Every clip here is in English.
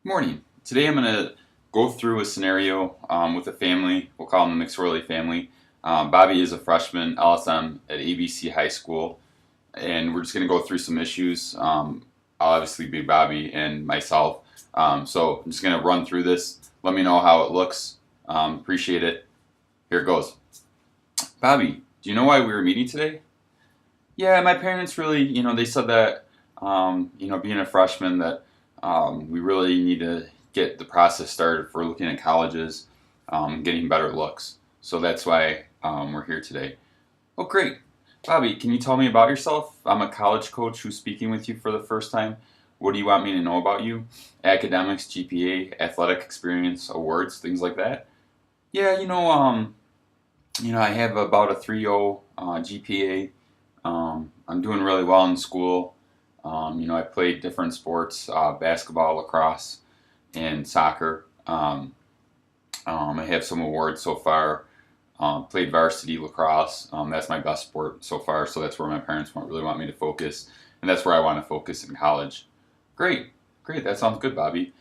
Morning. Today I'm going to go through a scenario with a family. We'll call them the McSorley family. Bobby is a freshman LSM at ABC High School, and we're just going to go through some issues. I'll obviously be Bobby and myself. So I'm just going to run through this. Let me know how it looks. Appreciate it. Here it goes. Bobby, do you know why we were meeting today? Yeah, my parents really, they said that, being a freshman, that we really need to get the process started for looking at colleges, getting better looks. So that's why we're here today. Oh, great. Bobby, can you tell me about yourself? I'm a college coach who's speaking with you for the first time. What do you want me to know about you? Academics, GPA, athletic experience, awards, things like that? Yeah, I have about a 3.0 GPA. I'm doing really well in school. I played different sports, basketball, lacrosse, and soccer. I have some awards so far. Played varsity lacrosse. That's my best sport so far, so that's where my parents really want me to focus, and that's where I want to focus in college. Great, great. That sounds good, Bobby.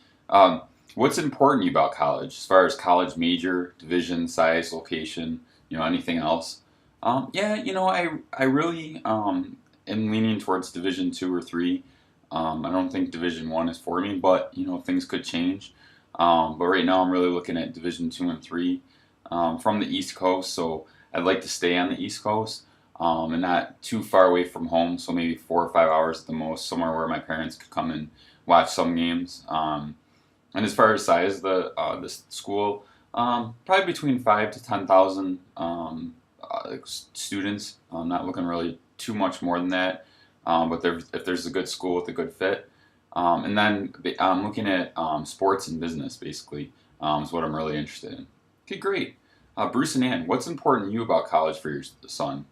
What's important to you about college, as far as college major, division, size, location, anything else? I really am leaning towards Division two or three. I don't think Division one is for me, but things could change. But right now, I'm really looking at Division two and three. From the East Coast, so I'd like to stay on the East Coast and not too far away from home. So maybe 4 or 5 hours at the most, somewhere where my parents could come and watch some games. And as far as size, the school, probably between 5 to 10,000 students. I'm not looking really too much more than that. But if there's a good school with a good fit, and then I'm looking at sports and business basically is what I'm really interested in. Okay, great. Bruce and Ann, what's important to you about college for your son?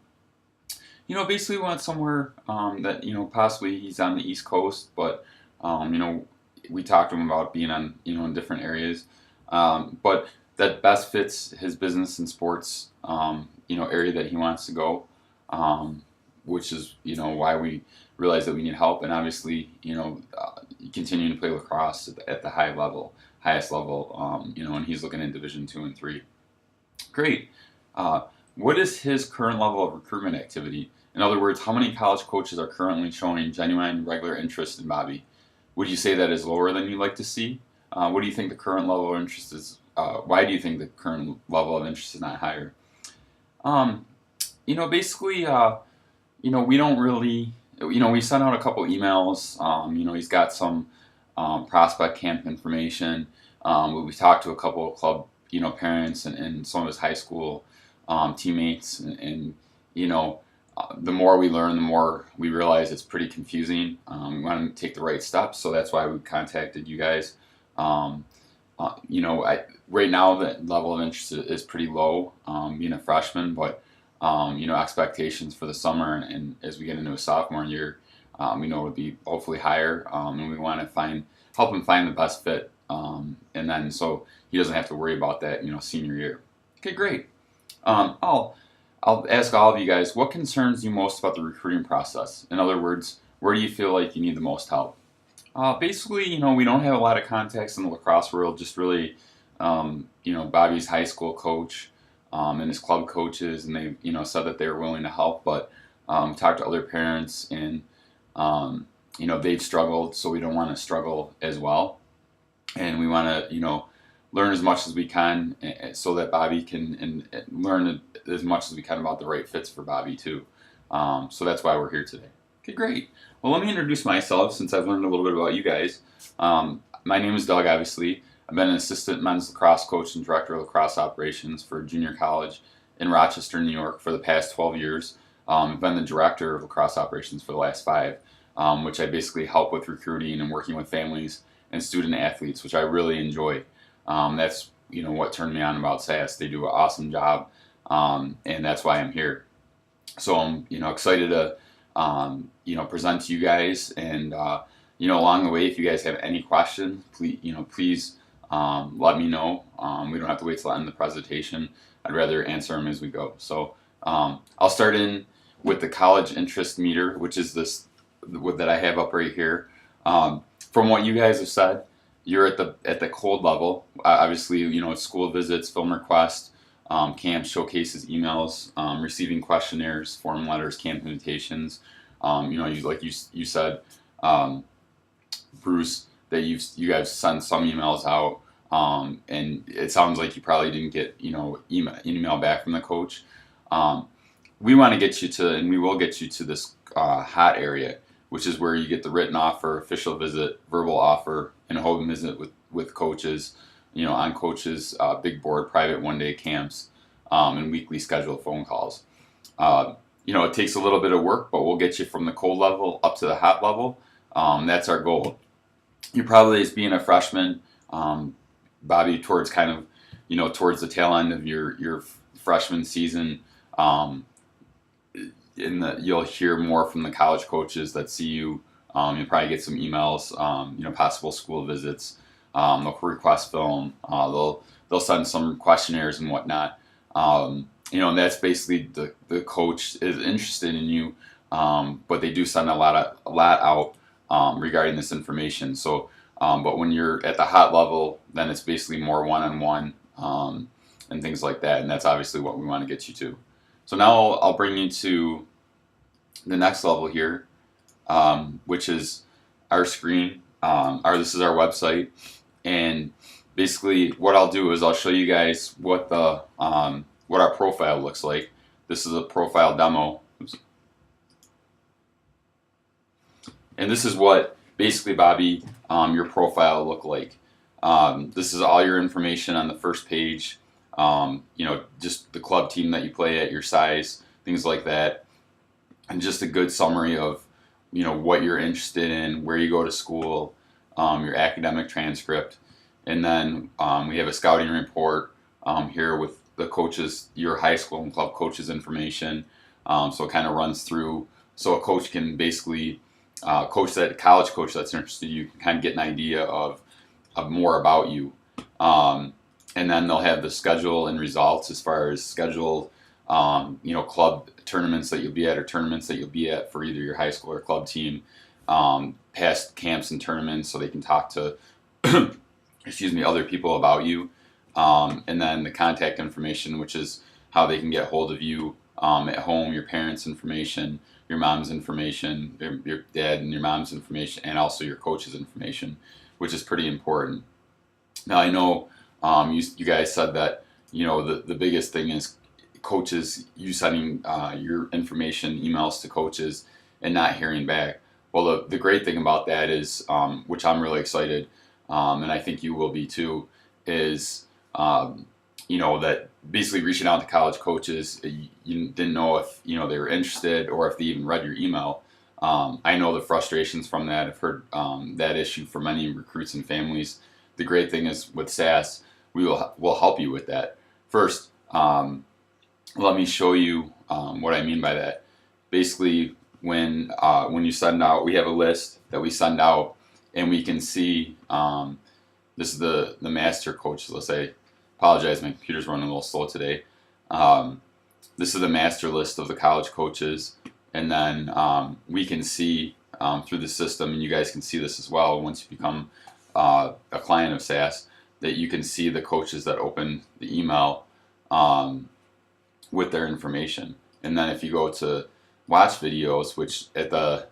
Basically we want somewhere that possibly he's on the East Coast, but we talked to him about being on in different areas, but that best fits his business and sports area that he wants to go, which is why we realize that we need help, and obviously continuing to play lacrosse at the highest level, and he's looking at Division two and three. Great. What is his current level of recruitment activity? In other words, how many college coaches are currently showing genuine, regular interest in Bobby? Would you say that is lower than you'd like to see? What do you think the current level of interest is? Why do you think the current level of interest is not higher? Um, Basically, we don't really, we sent out a couple emails. He's got some prospect camp information. We talked to a couple of club, parents and some of his high school teammates, and the more we learn, the more we realize it's pretty confusing. We want to take the right steps, so that's why we contacted you guys. Um, right now the level of interest is pretty low, being a freshman, but expectations for the summer and as we get into a sophomore year, it would be hopefully higher, and we want to help him find the best fit, and then so he doesn't have to worry about that, senior year. Okay, great. I'll ask all of you guys, what concerns you most about the recruiting process? In other words, where do you feel like you need the most help? Basically, we don't have a lot of contacts in the lacrosse world, just really, Bobby's high school coach, and his club coaches, and they, said that they were willing to help, but talked to other parents, and, they've struggled, so we don't want to struggle as well. And we want to, learn as much as we can so that Bobby can and learn as much as we can about the right fits for Bobby too. So that's why we're here today. Okay, great. Well, let me introduce myself since I've learned a little bit about you guys. My name is Doug, obviously. I've been an assistant men's lacrosse coach and director of lacrosse operations for a junior college in Rochester, New York for the past 12 years. I've been the director of lacrosse operations for the last 5, which I basically help with recruiting and working with families and student athletes, which I really enjoy. That's what turned me on about SAS. They do an awesome job, and that's why I'm here. So I'm excited to present to you guys, and along the way, if you guys have any questions, please let me know. We don't have to wait till the end of the presentation. I'd rather answer them as we go. So I'll start in with the college interest meter, which is this that I have up right here. From what you guys have said, you're at the cold level. Obviously, it's school visits, film requests, camp showcases, emails, receiving questionnaires, form letters, camp invitations. You said, um, Bruce, that you guys sent some emails out, and it sounds like you probably didn't get email back from the coach. Um, we want to get you to, and we will get you to this hot area, which is where you get the written offer, official visit, verbal offer, and a home visit with coaches, on coaches, big board, private 1-day camps, and weekly scheduled phone calls. It takes a little bit of work, but we'll get you from the cold level up to the hot level. That's our goal. You probably, as being a freshman, um, Bobby, towards kind of, towards the tail end of your freshman season, um, you'll hear more from the college coaches that see you. You'll probably get some emails, possible school visits. They'll request film. They'll send some questionnaires and whatnot. And that's basically the coach is interested in you, but they do send a lot out regarding this information. So, but when you're at the hot level, then it's basically more one-on-one, and things like that. And that's obviously what we want to get you to. So now I'll bring you to the next level here, which is our screen. This is our website, and basically what I'll do is I'll show you guys what our profile looks like. This is a profile demo. Oops. And this is what basically, Bobby, your profile look like. This is all your information on the first page. Just the club team that you play at, your size, things like that, and just a good summary of what you're interested in, where you go to school, your academic transcript, and then we have a scouting report here with the coaches, your high school and club coaches information. So it kind of runs through, so a coach can basically college coach that's interested, you can kind of get an idea of more about you. And then they'll have the schedule and results as far as schedule, club tournaments that you'll be at, or tournaments that you'll be at for either your high school or club team, past camps and tournaments, so they can talk to, other people about you. And then the contact information, which is how they can get hold of you at home, your parents' information, your mom's information, your dad and your mom's information, and also your coach's information, which is pretty important. Now, I know you guys said that the biggest thing is coaches, you sending your information, emails to coaches, and not hearing back. Well, the great thing about that is, which I'm really excited, and I think you will be too, is that basically reaching out to college coaches, you didn't know if they were interested or if they even read your email. I know the frustrations from that. I've heard that issue for many recruits and families. The great thing is with SAS, we'll help you with that. First, let me show you what I mean by that. Basically, when you send out, we have a list that we send out, and we can see, this is the master coach. Let's say, apologize, my computer's running a little slow today. This is the master list of the college coaches, and then we can see through the system, and you guys can see this as well once you become a client of SAS, that you can see the coaches that open the email with their information. And then if you go to watch videos, which at the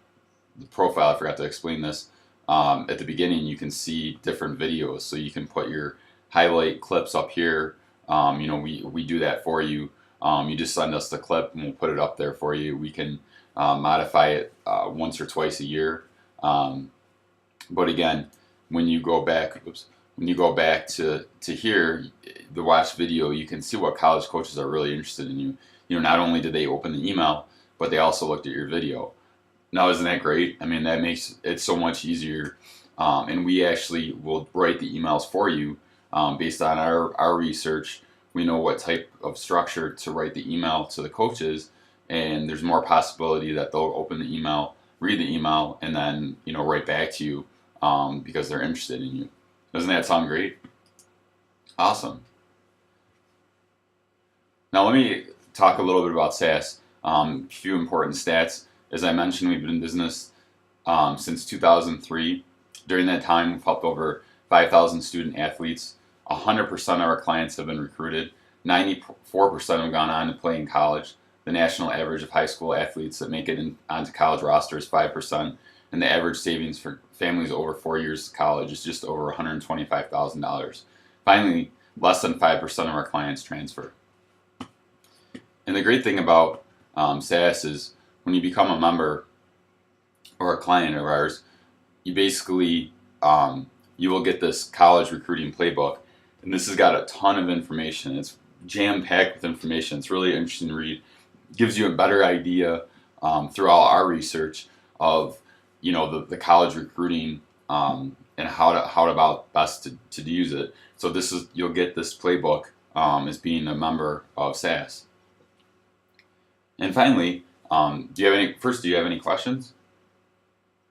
profile, I forgot to explain this, at the beginning you can see different videos, so you can put your highlight clips up here. We do that for you. You just send us the clip and we'll put it up there for you. We can modify it once or twice a year. But again, when you go back to here, the watch video, you can see what college coaches are really interested in you. Not only did they open the email, but they also looked at your video. Now, isn't that great? I mean, that makes it so much easier. And we actually will write the emails for you based on our research. We know what type of structure to write the email to the coaches, and there's more possibility that they'll open the email, read the email, and then write back to you because they're interested in you. Doesn't that sound great? Awesome. Now let me talk a little bit about SAS. A few important stats. As I mentioned, we've been in business since 2003. During that time, we've helped over 5,000 student athletes. 100% of our clients have been recruited. 94% have gone on to play in college. The national average of high school athletes that make it onto college roster is 5%, and the average savings for families over 4 years of college is just over $125,000. Finally, less than 5% of our clients transfer. And the great thing about SAS is when you become a member or a client of ours, you basically you will get this college recruiting playbook, and this has got a ton of information. It's jam-packed with information. It's really interesting to read. It gives you a better idea through all our research of the college recruiting and how about best to use it. So you'll get this playbook as being a member of SAS. And finally, do you have any questions?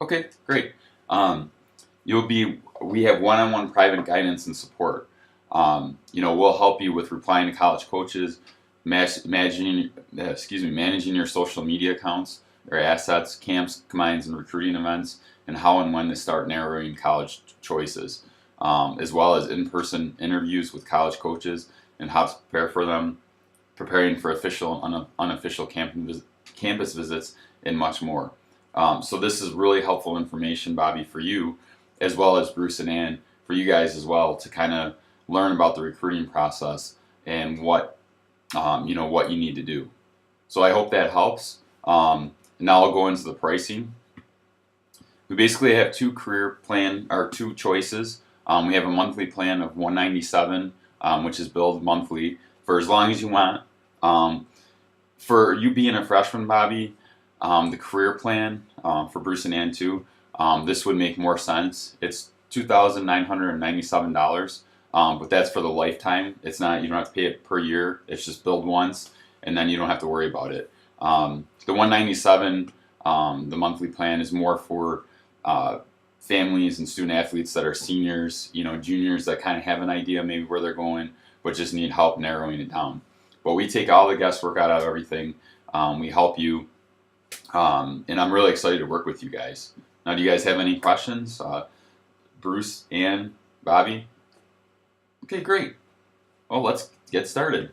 Okay, great. We have one-on-one private guidance and support. We'll help you with replying to college coaches, managing your social media accounts, your assets, camps, combines, and recruiting events, and how and when to start narrowing college choices, as well as in-person interviews with college coaches and how to prepare for them, preparing for official and unofficial campus visits, and much more. So this is really helpful information, Bobby, for you, as well as Bruce and Ann, for you guys as well, to kind of learn about the recruiting process and what you need to do. So I hope that helps. Now I'll go into the pricing. We basically have two choices. We have a monthly plan of $197, which is billed monthly for as long as you want. For you being a freshman, Bobby, the career plan for Bruce and Ann too, this would make more sense. It's $2,997, but that's for the lifetime. It's not, you don't have to pay it per year. It's just billed once, and then you don't have to worry about it. The $197, the monthly plan, is more for families and student athletes that are seniors, juniors that kind of have an idea maybe where they're going, but just need help narrowing it down. But we take all the guesswork out of everything. We help you, and I'm really excited to work with you guys. Now, do you guys have any questions? Bruce, Ann, Bobby? Okay, great. Well, let's get started.